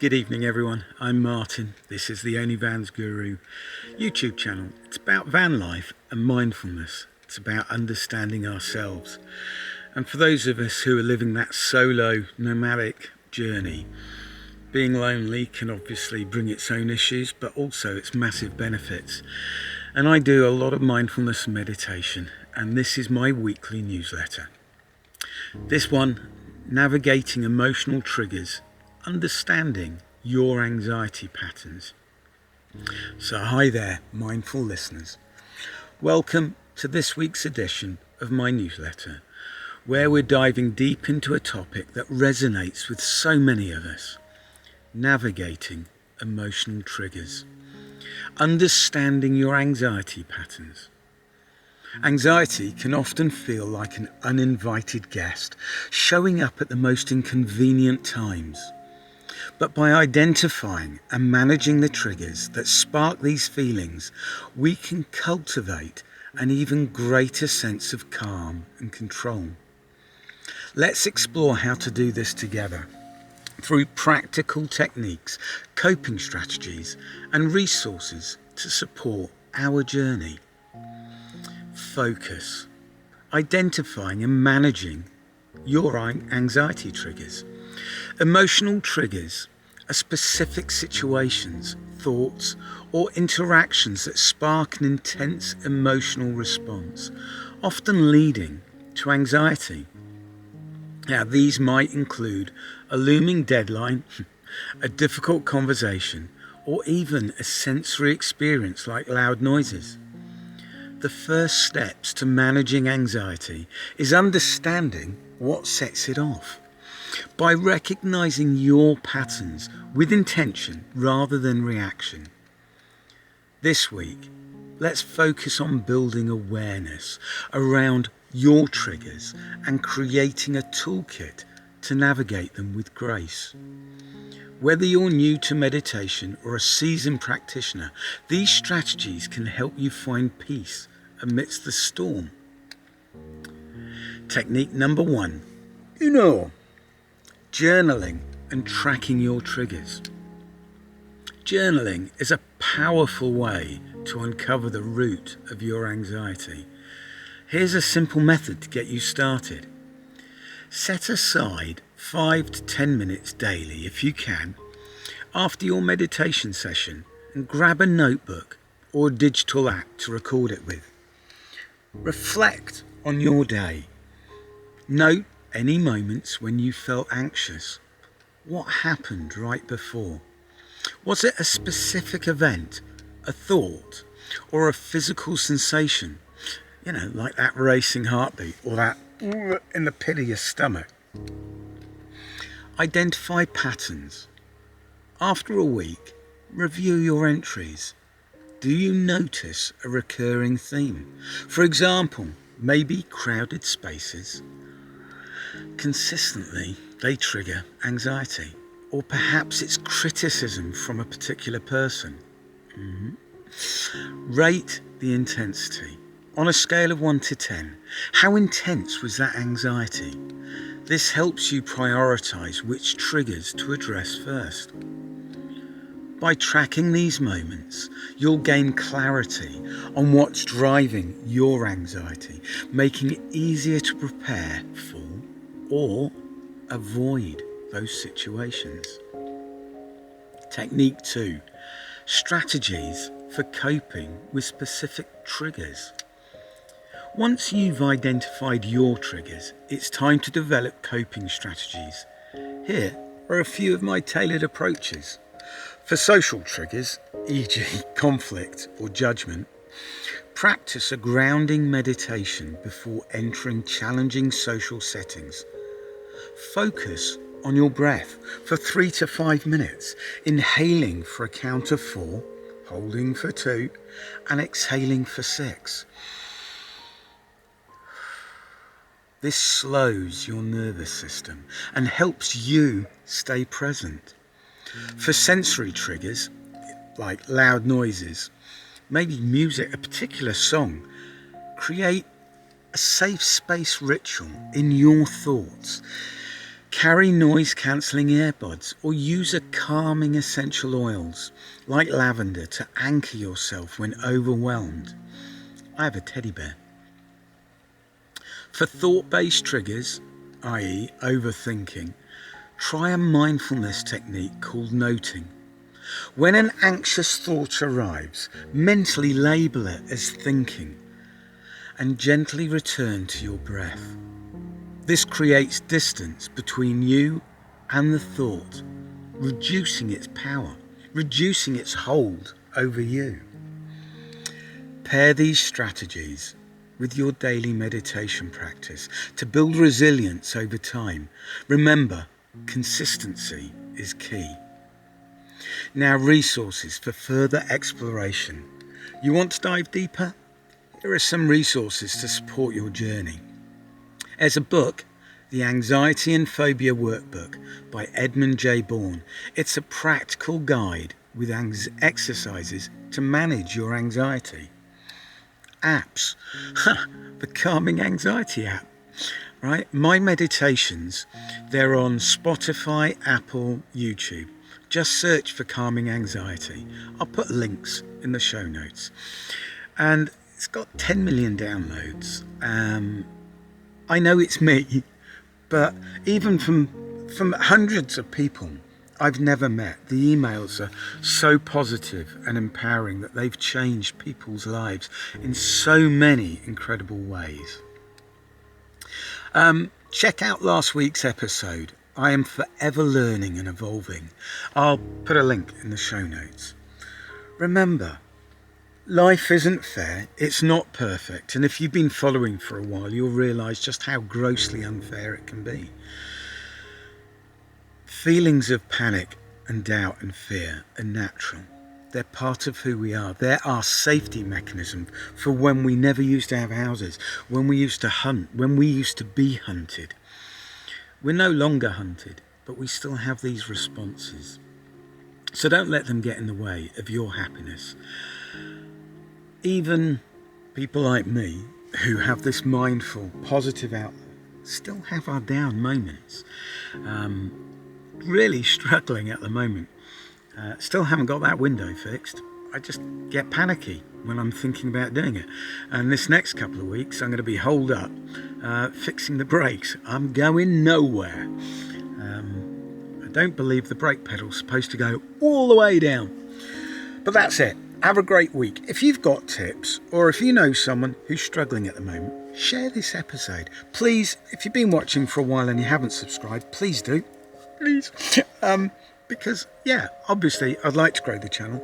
Good evening, everyone. I'm Martin. This is the Only Vans Guru YouTube channel. It's about van life and mindfulness. It's about understanding ourselves. And for those of us who are living that solo nomadic journey, being lonely can obviously bring its own issues, but also its massive benefits. And I do a lot of mindfulness and meditation, and this is my weekly newsletter. This one, navigating emotional triggers, understanding your anxiety patterns. So hi there, mindful listeners. Welcome to this week's edition of my newsletter, where we're diving deep into a topic that resonates with so many of us: navigating emotional triggers, understanding your anxiety patterns. Anxiety can often feel like an uninvited guest, showing up at the most inconvenient times. But by identifying and managing the triggers that spark these feelings, we can cultivate an even greater sense of calm and control. Let's explore how to do this together through practical techniques, coping strategies, and resources to support our journey. Focus. Identifying and managing your anxiety triggers. Emotional triggers are specific situations, thoughts, or interactions that spark an intense emotional response, often leading to anxiety. Now, these might include a looming deadline, a difficult conversation, or even a sensory experience like loud noises. The first steps to managing anxiety is understanding what sets it off. By recognizing your patterns with intention rather than reaction. This week, let's focus on building awareness around your triggers and creating a toolkit to navigate them with grace. Whether you're new to meditation or a seasoned practitioner, these strategies can help you find peace amidst the storm. Technique number 1. Journaling and tracking your triggers. Journaling is a powerful way to uncover the root of your anxiety. Here's a simple method to get you started. Set aside 5 to 10 minutes daily, if you can, after your meditation session, and grab a notebook or a digital app to record it with. Reflect on your day. Note any moments when you felt anxious. What happened right before? Was it a specific event, a thought, or a physical sensation? Like that racing heartbeat or that in the pit of your stomach. Identify patterns. After a week, review your entries. Do you notice a recurring theme? For example, maybe crowded spaces. Consistently, they trigger anxiety, or perhaps it's criticism from a particular person. Rate the intensity. On a scale of 1 to 10, how intense was that anxiety? This helps you prioritize which triggers to address first. By tracking these moments, you'll gain clarity on what's driving your anxiety, making it easier to prepare for or avoid those situations. Technique 2. Strategies for coping with specific triggers. Once you've identified your triggers, it's time to develop coping strategies. Here are a few of my tailored approaches. For social triggers, e.g. conflict or judgment, practice a grounding meditation before entering challenging social settings. Focus on your breath for 3 to 5 minutes, inhaling for a count of 4, holding for 2, and exhaling for 6. This slows your nervous system and helps you stay present. For sensory triggers, like loud noises, maybe music, a particular song, create a safe space ritual in your thoughts. Carry noise-cancelling earbuds or use a calming essential oils like lavender to anchor yourself when overwhelmed. I have a teddy bear. For thought-based triggers, i.e. overthinking, try a mindfulness technique called noting. When an anxious thought arrives, mentally label it as thinking and gently return to your breath. This creates distance between you and the thought, reducing its power, reducing its hold over you. Pair these strategies with your daily meditation practice to build resilience over time. Remember, consistency is key. Now, resources for further exploration. You want to dive deeper? Here are some resources to support your journey. There's a book, The Anxiety and Phobia Workbook by Edmund J. Bourne. It's a practical guide with exercises to manage your anxiety. Apps. The Calming Anxiety app. Right? My meditations, they're on Spotify, Apple, YouTube. Just search for Calming Anxiety. I'll put links in the show notes. And it's got 10 million downloads. I know it's me, but even from hundreds of people I've never met, the emails are so positive and empowering that they've changed people's lives in so many incredible ways. Check out last week's episode. I am forever learning and evolving. I'll put a link in the show notes. Remember, life isn't fair, it's not perfect, and if you've been following for a while, you'll realise just how grossly unfair it can be. Feelings of panic and doubt and fear are natural. They're part of who we are. They're our safety mechanism for when we never used to have houses, when we used to hunt, when we used to be hunted. We're no longer hunted, but we still have these responses. So don't let them get in the way of your happiness. Even people like me who have this mindful, positive outlook still have our down moments. Really struggling at the moment. Still haven't got that window fixed. I just get panicky when I'm thinking about doing it. And this next couple of weeks I'm going to be holed up fixing the brakes. I'm going nowhere. I don't believe the brake pedal's supposed to go all the way down. But that's it. Have a great week. If you've got tips or if you know someone who's struggling at the moment, share this episode. Please, if you've been watching for a while and you haven't subscribed, please do. Please. Because, yeah, obviously I'd like to grow the channel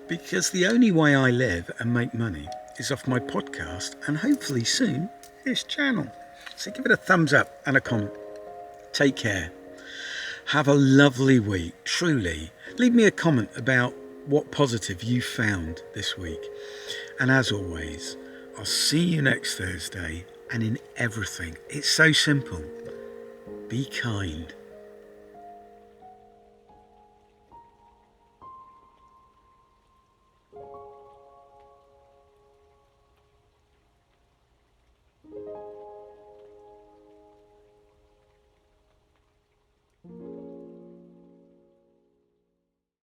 because the only way I live and make money is off my podcast and hopefully soon this channel. So give it a thumbs up and a comment. Take care. Have a lovely week, truly. Leave me a comment about what positive you found this week. And as always, I'll see you next Thursday, and in everything, it's so simple. Be kind.